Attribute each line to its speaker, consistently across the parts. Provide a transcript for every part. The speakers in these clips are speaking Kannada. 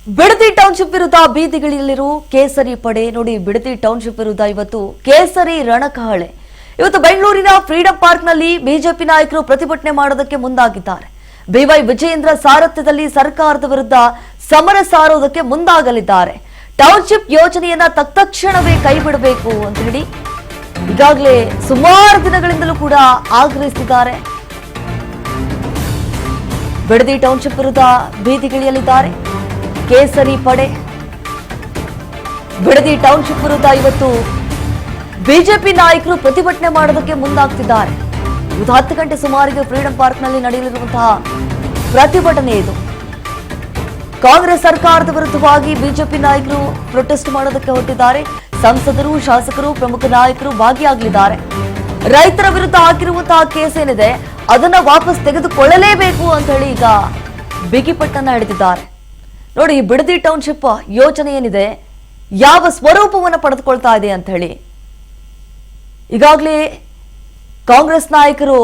Speaker 1: ಬಿಡದಿ ಟೌನ್ಶಿಪ್ ವಿರುದ್ಧ ಬೀದಿಗಿಳಿಯಲಿರು ಕೇಸರಿ ಪಡೆ ನೋಡಿ. ಬಿಡದಿ ಟೌನ್ಶಿಪ್ ವಿರುದ್ಧ ಇವತ್ತು ಕೇಸರಿ ರಣಕಹಳೆ. ಇವತ್ತು ಬೆಂಗಳೂರಿನ ಫ್ರೀಡಂ ಪಾರ್ಕ್ನಲ್ಲಿ ಬಿಜೆಪಿ ನಾಯಕರು ಪ್ರತಿಭಟನೆ ಮಾಡೋದಕ್ಕೆ ಮುಂದಾಗಿದ್ದಾರೆ. ಬಿವೈ ವಿಜಯೇಂದ್ರ ಸಾರಥ್ಯದಲ್ಲಿ ಸರ್ಕಾರದ ವಿರುದ್ಧ ಸಮರ ಸಾರೋದಕ್ಕೆ ಮುಂದಾಗಲಿದ್ದಾರೆ. ಟೌನ್ಶಿಪ್ ಯೋಜನೆಯನ್ನ ತತ್ಕ್ಷಣವೇ ಕೈಬಿಡಬೇಕು ಅಂತ ಹೇಳಿ ಈಗಾಗಲೇ ಸುಮಾರು ದಿನಗಳಿಂದಲೂ ಕೂಡ ಆಗ್ರಹಿಸಿದ್ದಾರೆ. ಬಿಡದಿ ಟೌನ್ಶಿಪ್ ವಿರುದ್ಧ ಬೀದಿಗಿಳಿಯಲಿದ್ದಾರೆ ಕೇಸರಿ ಪಡೆ. ಬಿಡದಿ ಟೌನ್ಶಿಪ್ ವಿರುದ್ಧ ಇವತ್ತು ಬಿಜೆಪಿ ನಾಯಕರು ಪ್ರತಿಭಟನೆ ಮಾಡೋದಕ್ಕೆ ಮುಂದಾಗ್ತಿದ್ದಾರೆ. ಇವತ್ತು 10 ಗಂಟೆ ಸುಮಾರಿಗೆ ಫ್ರೀಡಂ ಪಾರ್ಕ್ನಲ್ಲಿ ನಡೆಯಲಿರುವಂತಹ ಪ್ರತಿಭಟನೆ ಇದು. ಕಾಂಗ್ರೆಸ್ ಸರ್ಕಾರದ ವಿರುದ್ಧವಾಗಿ ಬಿಜೆಪಿ ನಾಯಕರು ಪ್ರೊಟೆಸ್ಟ್ ಮಾಡೋದಕ್ಕೆ ಹೊರಟಿದ್ದಾರೆ. ಸಂಸದರು, ಶಾಸಕರು, ಪ್ರಮುಖ ನಾಯಕರು ಭಾಗಿಯಾಗಲಿದ್ದಾರೆ. ರೈತರ ವಿರುದ್ಧ ಹಾಕಿರುವಂತಹ ಕೇಸ್ ಏನಿದೆ ಅದನ್ನ ವಾಪಸ್ ತೆಗೆದುಕೊಳ್ಳಲೇಬೇಕು ಅಂತ ಹೇಳಿ ಈಗ ಬಿಗಿಪಟ್ಟನ್ನ ಹಿಡಿದಿದ್ದಾರೆ. ನೋಡಿ, ಈ ಬಿಡದಿ ಟೌನ್ಶಿಪ್ ಯೋಜನೆ ಏನಿದೆ ಯಾವ ಸ್ವರೂಪವನ್ನು ಪಡೆದುಕೊಳ್ತಾ ಇದೆ ಅಂತ ಹೇಳಿ ಈಗಾಗಲೇ ಕಾಂಗ್ರೆಸ್ ನಾಯಕರು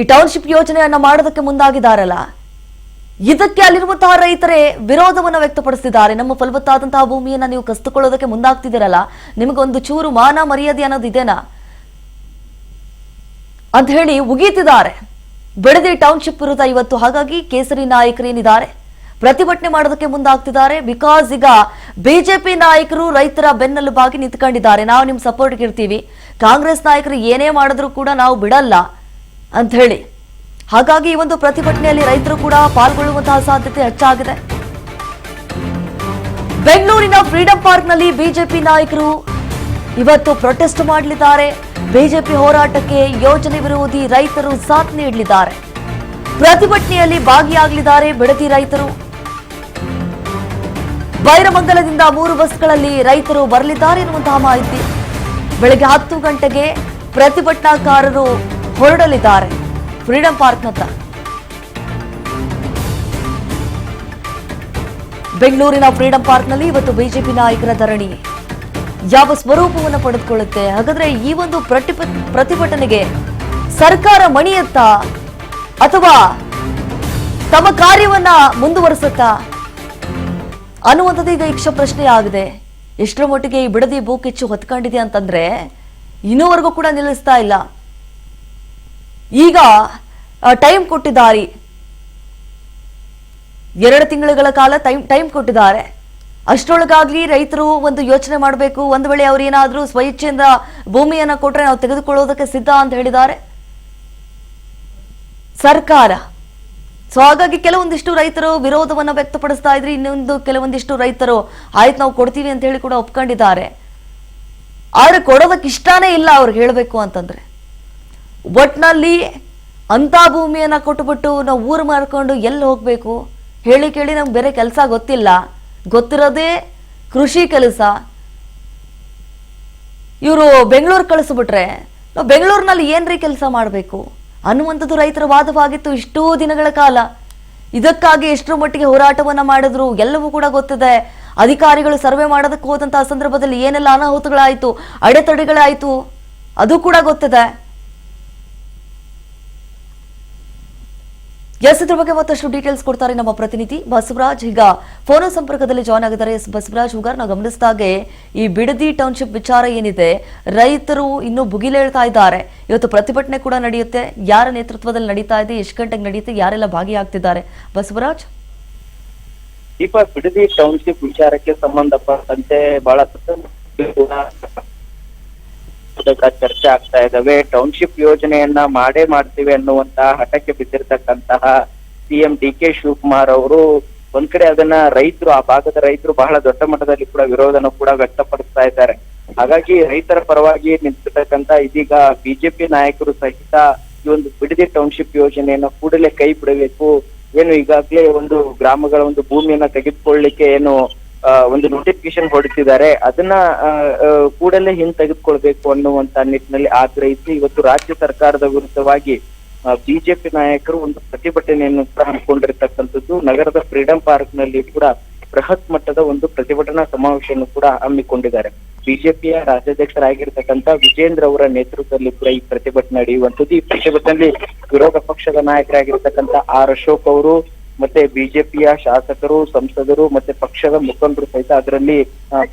Speaker 1: ಈ ಟೌನ್ಶಿಪ್ ಯೋಜನೆಯನ್ನ ಮಾಡೋದಕ್ಕೆ ಮುಂದಾಗಿದ್ದಾರಲ್ಲ, ಇದಕ್ಕೆ ಅಲ್ಲಿರುವಂತಹ ರೈತರೇ ವಿರೋಧವನ್ನು ವ್ಯಕ್ತಪಡಿಸಿದ್ದಾರೆ. ನಮ್ಮ ಫಲವತ್ತಾದಂತಹ ಭೂಮಿಯನ್ನ ನೀವು ಕಸಿದುಕೊಳ್ಳೋದಕ್ಕೆ ಮುಂದಾಗ್ತಿದ್ದೀರಲ್ಲ, ನಿಮಗೊಂದು ಚೂರು ಮಾನ ಮರ್ಯಾದೆ ಅನ್ನೋದು ಇದೆನಾ ಅಂತ ಹೇಳಿ ಉಗೀತಿದ್ದಾರೆ ಬಿಡದಿ ಟೌನ್ಶಿಪ್ ವಿರುದ್ಧ ಇವತ್ತು. ಹಾಗಾಗಿ ಕೇಸರಿ ನಾಯಕರೇನಿದ್ದಾರೆ ಪ್ರತಿಭಟನೆ ಮಾಡೋದಕ್ಕೆ ಮುಂದಾಗ್ತಿದ್ದಾರೆ. ಬಿಕಾಸ್ ಈಗ ಬಿಜೆಪಿ ನಾಯಕರು ರೈತರ ಬೆನ್ನೆಲುಬಾಗಿ ನಿಂತ್ಕೊಂಡಿದ್ದಾರೆ. ನಾವು ನಿಮ್ ಸಪೋರ್ಟ್ಗೆ ಇರ್ತೀವಿ, ಕಾಂಗ್ರೆಸ್ ನಾಯಕರು ಏನೇ ಮಾಡಿದ್ರು ಕೂಡ ನಾವು ಬಿಡಲ್ಲ ಅಂತ ಹೇಳಿ. ಹಾಗಾಗಿ ಈ ಒಂದು ಪ್ರತಿಭಟನೆಯಲ್ಲಿ ರೈತರು ಕೂಡ ಪಾಲ್ಗೊಳ್ಳುವಂತಹ ಸಾಧ್ಯತೆ ಹೆಚ್ಚಾಗಿದೆ. ಬೆಂಗಳೂರಿನ ಫ್ರೀಡಂ ಪಾರ್ಕ್ನಲ್ಲಿ ಬಿಜೆಪಿ ನಾಯಕರು ಇವತ್ತು ಪ್ರೊಟೆಸ್ಟ್ ಮಾಡಲಿದ್ದಾರೆ. ಬಿಜೆಪಿ ಹೋರಾಟಕ್ಕೆ ಯೋಜನೆ ವಿರೋಧಿ ರೈತರು ಸಾಥ್ ನೀಡಲಿದ್ದಾರೆ. ಪ್ರತಿಭಟನೆಯಲ್ಲಿ ಭಾಗಿಯಾಗಲಿದ್ದಾರೆ ಬಿಡದಿ ರೈತರು. ಬೈರಮಂಗಲದಿಂದ 3 ಬಸ್ಗಳಲ್ಲಿ ರೈತರು ಬರಲಿದ್ದಾರೆ ಎನ್ನುವಂತಹ ಮಾಹಿತಿ. ಬೆಳಗ್ಗೆ 10 ಗಂಟೆಗೆ ಪ್ರತಿಭಟನಾಕಾರರು ಹೊರಡಲಿದ್ದಾರೆ ಫ್ರೀಡಂ ಪಾರ್ಕ್ನತ್ತ. ಬೆಂಗಳೂರಿನ ಫ್ರೀಡಂ ಪಾರ್ಕ್ನಲ್ಲಿ ಇವತ್ತು ಬಿಜೆಪಿ ನಾಯಕರ ಧರಣಿ ಯಾವ ಸ್ವರೂಪವನ್ನು ಪಡೆದುಕೊಳ್ಳುತ್ತೆ? ಹಾಗಾದ್ರೆ ಈ ಒಂದು ಪ್ರತಿಭಟನೆಗೆ ಸರ್ಕಾರ ಮಣಿಯತ್ತಾ ಅಥವಾ ತಮ್ಮ ಕಾರ್ಯವನ್ನ ಮುಂದುವರಿಸುತ್ತಾ ಅನ್ನುವಂಥದ್ದು ಈಗ ಯಕ್ಷ ಪ್ರಶ್ನೆ ಆಗಿದೆ. ಎಷ್ಟರ ಮಟ್ಟಿಗೆ ಈ ಬಿಡದಿ ಬೂಕಿಚ್ಚು ಹೊತ್ಕೊಂಡಿದೆ ಅಂತಂದ್ರೆ ಇನ್ನೂವರೆಗೂ ಕೂಡ ನಿಲ್ಲಿಸ್ತಾ ಇಲ್ಲ. ಈಗ ಟೈಮ್ ಕೊಟ್ಟಿದ್ದಾರೆ, 2 ತಿಂಗಳುಗಳ ಕಾಲ ಟೈಮ್ ಕೊಟ್ಟಿದ್ದಾರೆ. ಅಷ್ಟರೊಳಗಾಗ್ಲಿ ರೈತರು ಒಂದು ಯೋಚನೆ ಮಾಡಬೇಕು. ಒಂದು ವೇಳೆ ಅವ್ರು ಏನಾದ್ರೂ ಸ್ವಇಚ್ಛೆಯಿಂದ ಭೂಮಿಯನ್ನ ಕೊಟ್ರೆ ನಾವು ತೆಗೆದುಕೊಳ್ಳೋದಕ್ಕೆ ಸಿದ್ಧ ಅಂತ ಹೇಳಿದ್ದಾರೆ ಸರ್ಕಾರ. ಸೊ ಹಾಗಾಗಿ ಕೆಲವೊಂದಿಷ್ಟು ರೈತರು ವಿರೋಧವನ್ನ ವ್ಯಕ್ತಪಡಿಸ್ತಾ ಇದ್ರಿ, ಇನ್ನೊಂದು ಕೆಲವೊಂದಿಷ್ಟು ರೈತರು ಆಯ್ತು ನಾವು ಕೊಡ್ತೀವಿ ಅಂತ ಹೇಳಿ ಕೂಡ ಒಪ್ಕೊಂಡಿದ್ದಾರೆ. ಆದ್ರೆ ಕೊಡೋದಕ್ಕೆ ಇಷ್ಟಾನೇ ಇಲ್ಲ ಅವ್ರಿಗೆ ಹೇಳಬೇಕು ಅಂತಂದ್ರೆ. ಒಟ್ನಲ್ಲಿ ಅಂತ ಭೂಮಿಯನ್ನ ಕೊಟ್ಟುಬಿಟ್ಟು ನಾವು ಊರು ಮಾರ್ಕೊಂಡು ಎಲ್ಲಿ ಹೋಗ್ಬೇಕು ಹೇಳಿ ಕೇಳಿ ನಮ್ಗೆ ಬೇರೆ ಕೆಲಸ ಗೊತ್ತಿಲ್ಲ, ಗೊತ್ತಿರೋದೇ ಕೃಷಿ ಕೆಲಸ. ಇವರು ಬೆಂಗಳೂರು ಕಳಿಸ್ಬಿಟ್ರೆ ನಾವು ಬೆಂಗಳೂರಿನಲ್ಲಿ ಏನ್ರಿ ಕೆಲಸ ಮಾಡಬೇಕು ಅನ್ನುವಂಥದ್ದು ರೈತರ ವಾದವಾಗಿತ್ತು ಇಷ್ಟೂ ದಿನಗಳ ಕಾಲ. ಇದಕ್ಕಾಗಿ ಎಷ್ಟರ ಮಟ್ಟಿಗೆ ಹೋರಾಟವನ್ನ ಮಾಡಿದ್ರು ಎಲ್ಲವೂ ಕೂಡ ಗೊತ್ತಿದೆ. ಅಧಿಕಾರಿಗಳು ಸರ್ವೆ ಮಾಡೋದಕ್ಕೆ ಹೋದಂತಹ ಸಂದರ್ಭದಲ್ಲಿ ಏನೆಲ್ಲ ಅನಾಹುತಗಳಾಯ್ತು, ಅಡೆತಡೆಗಳಾಯ್ತು, ಅದು ಕೂಡ ಗೊತ್ತಿದೆ. ಇದ್ರ ಬಗ್ಗೆ ಮತ್ತಷ್ಟು ಡೀಟೇಲ್ಸ್ ಕೊಡ್ತಾರೆ ನಮ್ಮ ಪ್ರತಿನಿಧಿ ಬಸವರಾಜ್. ಈಗ ಫೋನ್ ಸಂಪರ್ಕದಲ್ಲಿ ಜಾಯ್ನ್ ಆಗಿದ್ದಾರೆ. ಬಸವರಾಜ್ ಹುಗಾರ್, ನಾವು ಗಮನಿಸಿದಾಗೆ ಈ ಬಿಡದಿ ಟೌನ್ಶಿಪ್ ವಿಚಾರ ಏನಿದೆ ರೈತರು ಇನ್ನೂ ಭುಗಿಲೇಳ್ತಾ ಇದ್ದಾರೆ. ಇವತ್ತು ಪ್ರತಿಭಟನೆ ಕೂಡ ನಡೆಯುತ್ತೆ. ಯಾರ ನೇತೃತ್ವದಲ್ಲಿ ನಡೀತಾ ಇದೆ, ಎಷ್ಟು ಗಂಟೆಗೆ ನಡೆಯುತ್ತೆ, ಯಾರೆಲ್ಲ ಭಾಗಿಯಾಗ್ತಿದ್ದಾರೆ ಬಸವರಾಜ್?
Speaker 2: ದೀಪಾ, ಬಿಡದಿ ಟೌನ್ಶಿಪ್ ವಿಚಾರಕ್ಕೆ ಸಂಬಂಧಪಟ್ಟಂತೆ ಬಹಳ ಚರ್ಚೆ ಆಗ್ತಾ ಇದಾವೆ. ಟೌನ್ಶಿಪ್ ಯೋಜನೆಯನ್ನ ಮಾಡೇ ಮಾಡ್ತೀವಿ ಅನ್ನುವಂತಹ ಹಠಕ್ಕೆ ಬಿದ್ದಿರ್ತಕ್ಕಂತಹ ಸಿಎಂ ಡಿ.ಕೆ. ಶಿವಕುಮಾರ್ ಅವರು ಒಂದ್ ಕಡೆ ಅದನ್ನ ರೈತರು, ಆ ಭಾಗದ ರೈತರು ಬಹಳ ದೊಡ್ಡ ಮಟ್ಟದಲ್ಲಿ ಕೂಡ ವಿರೋಧನ ಕೂಡ ವ್ಯಕ್ತಪಡಿಸ್ತಾ ಇದ್ದಾರೆ. ಹಾಗಾಗಿ ರೈತರ ಪರವಾಗಿ ನಿಂತಿರ್ತಕ್ಕಂತ ಇದೀಗ ಬಿಜೆಪಿ ನಾಯಕರು ಸಹಿತ ಈ ಒಂದು ಬಿಡದಿ ಟೌನ್ಶಿಪ್ ಯೋಜನೆಯನ್ನ ಕೂಡಲೇ ಕೈ ಬಿಡಬೇಕು, ಏನು ಈಗಾಗಲೇ ಒಂದು ಗ್ರಾಮಗಳ ಒಂದು ಭೂಮಿಯನ್ನ ತೆಗೆದುಕೊಳ್ಳಲಿಕ್ಕೆ ಏನು ಒಂದು ನೋಟಿಫಿಕೇಶನ್ ಹೊರಡಿಸಿದ್ದಾರೆ, ಅದನ್ನ ಕೂಡಲೇ ಹಿಂತೆಗೆದುಕೊಳ್ಬೇಕು ಅನ್ನುವಂತ ನಿಟ್ಟಿನಲ್ಲಿ ಆಗ್ರಹಿಸಿ ಇವತ್ತು ರಾಜ್ಯ ಸರ್ಕಾರದ ವಿರುದ್ಧವಾಗಿ ಬಿಜೆಪಿ ನಾಯಕರು ಒಂದು ಪ್ರತಿಭಟನೆಯನ್ನು ಕೂಡ ಹಮ್ಮಿಕೊಂಡಿರ್ತಕ್ಕಂಥದ್ದು. ನಗರದ ಫ್ರೀಡಂ ಪಾರ್ಕ್ ನಲ್ಲಿ ಕೂಡ ಬೃಹತ್ ಮಟ್ಟದ ಒಂದು ಪ್ರತಿಭಟನಾ ಸಮಾವೇಶವನ್ನು ಕೂಡ ಹಮ್ಮಿಕೊಂಡಿದ್ದಾರೆ. ಬಿಜೆಪಿಯ ರಾಜ್ಯಾಧ್ಯಕ್ಷರಾಗಿರ್ತಕ್ಕಂಥ ವಿಜೇಂದ್ರ ಅವರ ನೇತೃತ್ವದಲ್ಲಿ ಕೂಡ ಈ ಪ್ರತಿಭಟನೆ ನಡೆಯುವಂಥದ್ದು. ಈ ಪ್ರತಿಭಟನೆಯಲ್ಲಿ ವಿರೋಧ ಪಕ್ಷದ ನಾಯಕರಾಗಿರ್ತಕ್ಕಂಥ ಆರ್ ಅಶೋಕ್ ಅವರು, ಮತ್ತೆ ಬಿಜೆಪಿಯ ಶಾಸಕರು, ಸಂಸದರು ಮತ್ತೆ ಪಕ್ಷದ ಮುಖಂಡರು ಸಹಿತ ಅದರಲ್ಲಿ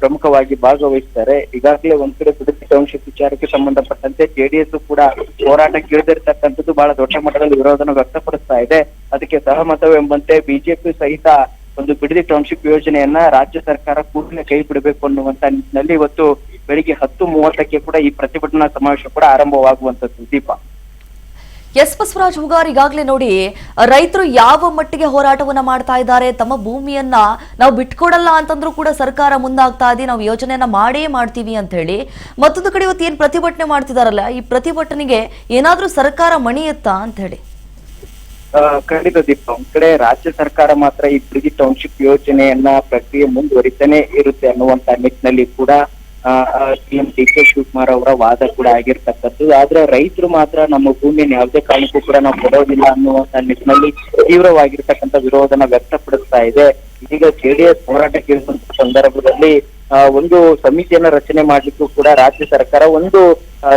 Speaker 2: ಪ್ರಮುಖವಾಗಿ ಭಾಗವಹಿಸ್ತಾರೆ. ಈಗಾಗಲೇ ಒಂದ್ ಕಡೆ ಬಿಡದಿ ಟೌನ್ಶಿಪ್ ವಿಚಾರಕ್ಕೆ ಸಂಬಂಧಪಟ್ಟಂತೆ ಜೆಡಿಎಸ್ ಕೂಡ ಹೋರಾಟಕ್ಕೆ ಇಳಿದಿರ್ತಕ್ಕಂಥದ್ದು ಬಹಳ ದೊಡ್ಡ ಮಟ್ಟದಲ್ಲಿ ವಿರೋಧನ ವ್ಯಕ್ತಪಡಿಸ್ತಾ ಇದೆ. ಅದಕ್ಕೆ ಸಹಮತವೆಂಬಂತೆ ಬಿಜೆಪಿ ಸಹಿತ ಒಂದು ಬಿಡದಿ ಟೌನ್ಶಿಪ್ ಯೋಜನೆಯನ್ನ ರಾಜ್ಯ ಸರ್ಕಾರ ಕೂಡಲೇ ಕೈ ಬಿಡಬೇಕು ಅನ್ನುವಂತ ನಿಟ್ಟಿನಲ್ಲಿ ಇವತ್ತು ಬೆಳಿಗ್ಗೆ 10:30ಕ್ಕೆ ಕೂಡ ಈ ಪ್ರತಿಭಟನಾ ಸಮಾವೇಶ ಕೂಡ ಆರಂಭವಾಗುವಂತದ್ದು. ದೀಪ.
Speaker 1: ಎಸ್ ಬಸವರಾಜ್ ಹುಗಾರ್, ಈಗಾಗಲೇ ನೋಡಿ ರೈತರು ಯಾವ ಮಟ್ಟಿಗೆ ಹೋರಾಟವನ್ನ ಮಾಡ್ತಾ ಇದ್ದಾರೆ. ತಮ್ಮ ಭೂಮಿಯನ್ನ ನಾವು ಬಿಟ್ಕೊಡಲ್ಲ ಅಂತಂದ್ರೂ ಕೂಡ ಸರ್ಕಾರ ಮುಂದಾಗ್ತಾ ಇದೆ, ನಾವು ಯೋಜನೆಯನ್ನ ಮಾಡೇ ಮಾಡ್ತೀವಿ ಅಂತ ಹೇಳಿ. ಮತ್ತೊಂದು ಕಡೆ ಇವತ್ತು ಏನ್ ಪ್ರತಿಭಟನೆ ಮಾಡ್ತಿದಾರಲ್ಲ, ಈ ಪ್ರತಿಭಟನೆಗೆ ಏನಾದ್ರೂ ಸರ್ಕಾರ ಮಣಿಯುತ್ತಾ ಅಂತ ಹೇಳಿ?
Speaker 2: ಖಂಡಿತ ದೀಪ. ಒಂದ್ ಕಡೆ ರಾಜ್ಯ ಸರ್ಕಾರ ಮಾತ್ರ ಈ ಬಿಡದಿ ಟೌನ್ಶಿಪ್ ಯೋಜನೆಯನ್ನ ಪ್ರಕ್ರಿಯೆ ಮುಂದುವರಿತಾನೆ ಇರುತ್ತೆ ಅನ್ನುವಂತ ನಿಟ್ಟಿನಲ್ಲಿ ಕೂಡ ಸಿಎಂ ಡಿ.ಕೆ. ಶಿವಕುಮಾರ್ ಅವರ ವಾದ ಕೂಡ ಆಗಿರ್ತಕ್ಕಂಥದ್ದು. ಆದ್ರೆ ರೈತರು ಮಾತ್ರ ನಮ್ಮ ಭೂಮಿಯನ್ನು ಯಾವುದೇ ಕಾರಣಕ್ಕೂ ಕೂಡ ನಾವು ಕೊಡೋದಿಲ್ಲ ಅನ್ನುವಂತ ನಿಟ್ಟಿನಲ್ಲಿ ತೀವ್ರವಾಗಿರ್ತಕ್ಕಂಥ ವಿರೋಧನ ವ್ಯಕ್ತಪಡಿಸ್ತಾ ಇದೆ. ಇದೀಗ ಜೆಡಿಎಸ್ ಹೋರಾಟಕ್ಕೆ ಇರುವಂತ ಸಂದರ್ಭದಲ್ಲಿ ಒಂದು ಸಮಿತಿಯನ್ನ ರಚನೆ ಮಾಡ್ಲಿಕ್ಕೂ ಕೂಡ ರಾಜ್ಯ ಸರ್ಕಾರ ಒಂದು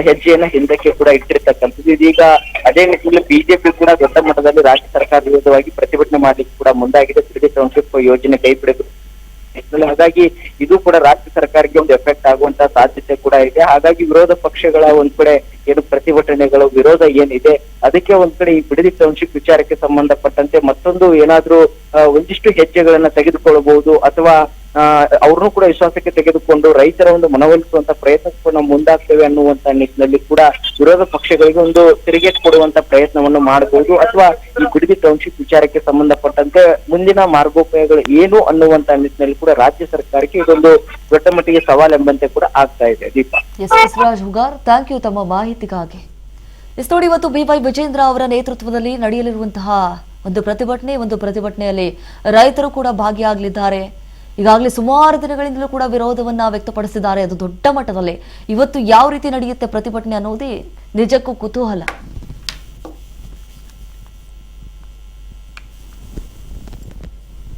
Speaker 2: ಹೆಜ್ಜೆಯನ್ನ ಹಿಂದಕ್ಕೆ ಕೂಡ ಇಟ್ಟಿರ್ತಕ್ಕಂಥದ್ದು. ಇದೀಗ ಅದೇ ನಿಟ್ಟಿನಲ್ಲಿ ಬಿಜೆಪಿ ಕೂಡ ದೊಡ್ಡ ಮಟ್ಟದಲ್ಲಿ ರಾಜ್ಯ ಸರ್ಕಾರ ವಿರುದ್ಧವಾಗಿ ಪ್ರತಿಭಟನೆ ಮಾಡ್ಲಿಕ್ಕೆ ಕೂಡ ಮುಂದಾಗಿದೆ. ಬಿಡದಿ ಟೌನ್ಶಿಪ್ ಯೋಜನೆ ಕೈ ಬಿಡಬೇಕು. ಹಾಗಾಗಿ ಇದು ಕೂಡ ರಾಜ್ಯ ಸರ್ಕಾರಕ್ಕೆ ಒಂದು ಎಫೆಕ್ಟ್ ಆಗುವಂತ ಸಾಧ್ಯತೆ ಕೂಡ ಇದೆ. ಹಾಗಾಗಿ ವಿರೋಧ ಪಕ್ಷಗಳ ಒಂದ್ ಕಡೆ ಏನು ಪ್ರತಿಭಟನೆಗಳು, ವಿರೋಧ ಏನಿದೆ ಅದಕ್ಕೆ ಒಂದ್ ಕಡೆ ಈ ಬಿಡದಿ ಟೌನ್ಶಿಪ್ ವಿಚಾರಕ್ಕೆ ಸಂಬಂಧಪಟ್ಟಂತೆ ಮತ್ತೊಂದು ಏನಾದ್ರೂ ಒಂದಿಷ್ಟು ಹೆಜ್ಜೆಗಳನ್ನ ತೆಗೆದುಕೊಳ್ಳಬಹುದು ಅಥವಾ ಅವ್ರನ್ನೂ ಕೂಡ ವಿಶ್ವಾಸಕ್ಕೆ ತೆಗೆದುಕೊಂಡು ರೈತರ ಒಂದು ಮನವೊಲಿಸುವಂತ ಪ್ರಯತ್ನಕ್ಕೂ ನಾವು ಮುಂದಾಗ್ತೇವೆ ಅನ್ನುವಂತ ನಿಟ್ಟಿನಲ್ಲಿ ಕೂಡ ವಿರೋಧ ಪಕ್ಷಗಳಿಗೆ ಒಂದು ತಿರುಗೇಟು ಕೊಡುವಂತ ಪ್ರಯತ್ನವನ್ನು ಮಾಡಬಹುದು. ಅಥವಾ ಈ ಬಿಡದಿ ಟೌನ್ಶಿಪ್ ವಿಚಾರಕ್ಕೆ ಸಂಬಂಧಪಟ್ಟಂತೆ ಮುಂದಿನ ಮಾರ್ಗೋಪಾಯಗಳು ಏನು ಅನ್ನುವಂತ ನಿಟ್ಟಿನಲ್ಲಿ ಕೂಡ ರಾಜ್ಯ ಸರ್ಕಾರಕ್ಕೆ ಇದೊಂದು ದೊಡ್ಡ ಮಟ್ಟಿಗೆ ಸವಾಲೆಂಬಂತೆ ಕೂಡ ಆಗ್ತಾ ಇದೆ. Deepa.
Speaker 1: S Basavaraj Hugar, thank you ತಮ್ಮ ಮಾಹಿತಿಗಾಗಿ. ಎಸ್ ನೋಡಿ, ಇವತ್ತು BY ವಿಜೇಂದ್ರ ಅವರ ನೇತೃತ್ವದಲ್ಲಿ ನಡೆಯಲಿರುವಂತಹ ಒಂದು ಪ್ರತಿಭಟನೆಯಲ್ಲಿ ರೈತರು ಕೂಡ ಭಾಗಿಯಾಗಲಿದ್ದಾರೆ. ಈಗಾಗಲೇ ಸುಮಾರು ದಿನಗಳಿಂದಲೂ ಕೂಡ ವಿರೋಧವನ್ನ ವ್ಯಕ್ತಪಡಿಸಿದ್ದಾರೆ. ಅದು ದೊಡ್ಡ ಮಟ್ಟದಲ್ಲಿ. ಇವತ್ತು ಯಾವ ರೀತಿ ನಡೆಯುತ್ತೆ ಪ್ರತಿಭಟನೆ ಅನ್ನೋದೇ ನಿಜಕ್ಕೂ ಕುತೂಹಲ.